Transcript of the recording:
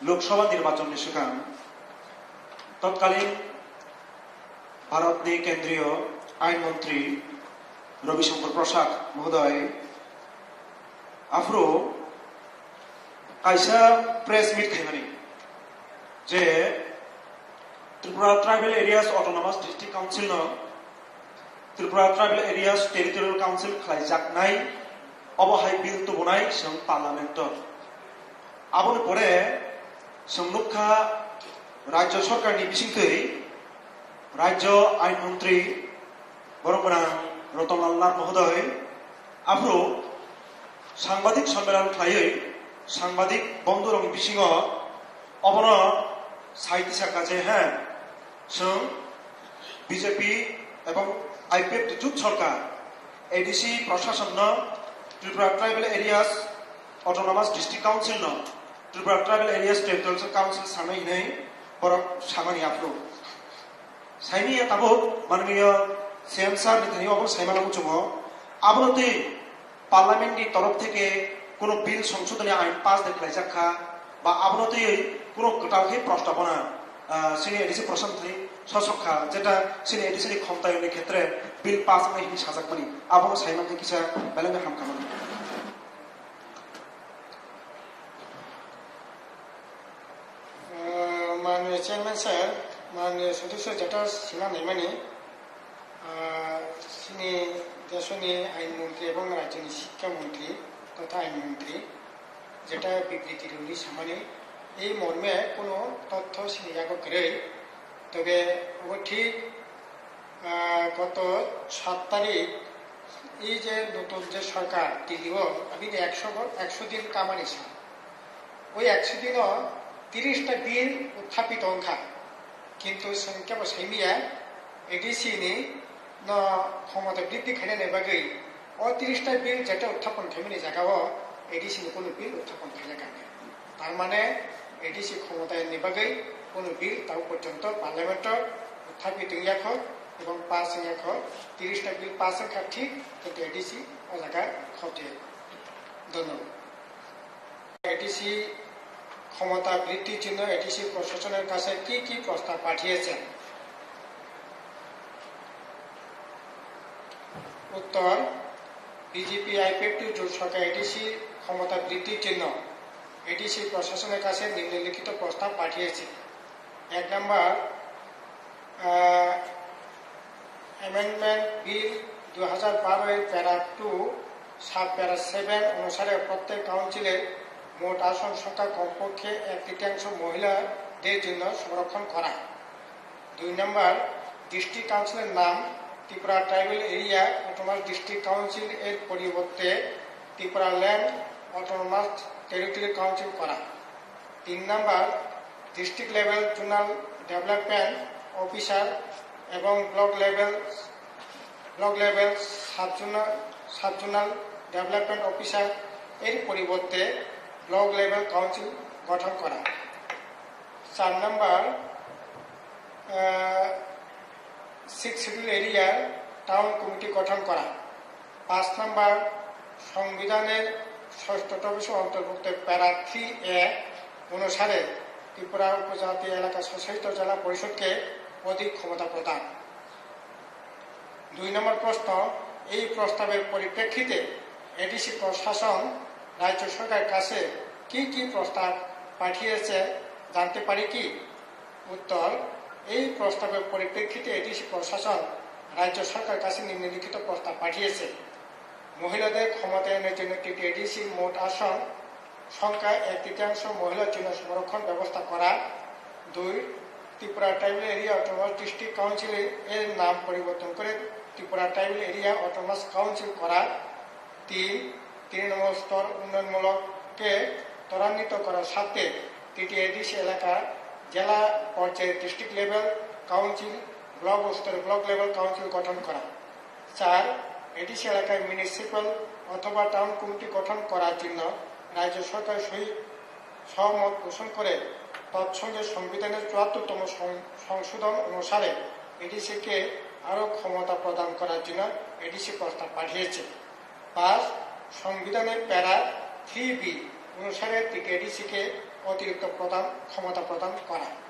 लोकसभा निर्वाचन सिगां तत्कालीन भारतनि केंद्रीय आईन मंत्री रविशंकर प्रसाद महोदय आफ्रो कायसा प्रेस मीट खायमानि जे Tripura tribal areas autonomous district council Tripura tribal areas territorial council खालायजानाय अबहाय बिल तुबनाय जों पार्लियामेंट आबोनो परे संनुखा राज्य सरकारनि बिसिंखै राज्य आईन मंत्री बरमगोनां रतनलाल नाथ महोदय आफ्रो सांबादिक सम्मेलन खायै सांबादिक बंधुरंग बिसिंग अबनो साहित्य शाखा जे हैं जों बीजेपी एवं आईपीएफ जुट सरकार एडीसी प्रशासन Tripura tribal areas autonomous district council Tripura tribal areas territorial council सानै नै बरक सामानि आफ्रो साइनी ताबो माननीय सीएम सर निथानि अबो साइमालामु चुमो आबोनति पार्लियामेंट नि तरफ थेके कोनो बिल संशोधन आईन पास देखलायजाखा बा आबोनति कोनो गटालखे प्रस्तावना सिनि एडीसी प्रशासन ससखा जेटा सिनि एडीसी नि क्षमतायनि क्षेत्रे बिल पास नै हिनि साजाकमानि आबो साइमानि किसा बेलेंगे हामखामानि माननीय चेयरमैन सर माननीय सदस्य जटा सीमा नैमानी सिनी देशनि आईन मंत्री एवं राज्यनि शिक्षा मंत्री तथा आईन मंत्री जेटा बिबृति रुली सामानी এই মর্মে কোনো তথ্য সিনিয়াগো করে তবে ও ঠিক গত 7 তারিখ এই যে নতুন যে সরকার দিল্লিও আমি 100 দিন কামানিছি ওই 100 দিনও 30টা বিল উত্থাপিত অংখা কিন্তু সংখ্যা সাইমিয়া এডিসি নি ন ক্ষমতা বৃদ্ধি খাইনে বাগৈ ও 30টা বিল যেটা উত্থাপন খাইমিনি জায়গাও এডিসি নি কোনো বিল উত্থাপন খাইলে কানে তার মানে एडीसी क्षमताय निबागै कोनो बिल ताव पर्यंत पार्लियामेंट उत्थापित याख एवं पास याख 30टा बिल पास का ठीक तो एडीसी अलगा खते धन्यवाद एडीसी क्षमता বৃদ্ধির জন্য एडीसी প্রশাসনের কাছে কি কি প্রস্তাব পাঠিয়েছেন উত্তর বিজেপি আইপিএফ জোট সরকার एडीसी ক্ষমতা বৃদ্ধির জন্য एडीसी प्रशासনের কাছে নিম্নলিখিত প্রস্তাব পাঠিয়েছে 1 নম্বর অ্যামেন্ডমেন্ট বিল 2012 এর প্যারা 2 সাব প্যারা 7 অনুসারে প্রত্যেক কাউন্সিলের মোট আসন সংখ্যা কমপক্ষে 1/3 মহিলাদের জন্য সংরক্ষণ করা 2 নম্বর ডিস্ট্রিক্ট কাউন্সিলের নাম Tripura tribal area autonomous district council এর পরিবর্তে Tripura land autonomous territorial council करा 3 number district level zonal development officer एवं ब्लॉक लेवल सब जोनल डेवलपमेंट ऑफिसर एर परिवर्ते ब्लॉक लेवल काउंसिल गठन करा 4 number 6 schedule area town committee गठन करा 5 नम्बर संविधानेर ষষ্ঠতম অন্তর্ভুক্ত প্যারা 3A অনুসারে ত্রিপুরা উপজাতি এলাকা স্বশাসিত জেলা পরিষদকে অধিক ক্ষমতা প্রদান 2 নম্বর প্রশ্ন এই প্রস্তাবের পরিপ্রেক্ষিতে এডিসি প্রশাসন রাজ্য সরকারের কাছে কি কি প্রস্তাব পাঠিয়েছে জানতে পারি কি উত্তর এই প্রস্তাবের পরিপ্রেক্ষিতে এডিসি প্রশাসন রাজ্য সরকারের কাছে নিম্নলিখিত প্রস্তাব পাঠিয়েছে মহিলাদের ক্ষমতায়নের জন্য এডিসি মোট আসন সংখ্যা 1/3 মহিলার জন্য সংরক্ষণ ব্যবস্থা করা 2 Tripura tribal area autonomous district council এর নাম পরিবর্তন করে Tripura tribal area autonomous council করা 3 নম্বর স্তর উন্নয়নমূলককে ত্বরান্বিত করার সাথে 3টি এডিসি এলাকা জেলা পর্যায়ে ডিস্ট্রিক্ট লেভেল কাউন্সিল ব্লক স্তরে ব্লক লেভেল কাউন্সিল গঠন করা 4 এডিসি এলাকায় মিউনিসিপাল অথবা টাউন কমিটি গঠন করার জন্য রাজ্য সরকার সহমত পোষণ করে তৎসঙ্গে সংবিধানের 74তম সংশোধন অনুসারে এডিসিকে আরও ক্ষমতা প্রদান করার জন্য এডিসি প্রস্তাব পাঠিয়েছে 5 সংবিধানের প্যারা 3B অনুসারে এডিসিকে অতিরিক্ত ক্ষমতা প্রদান করা।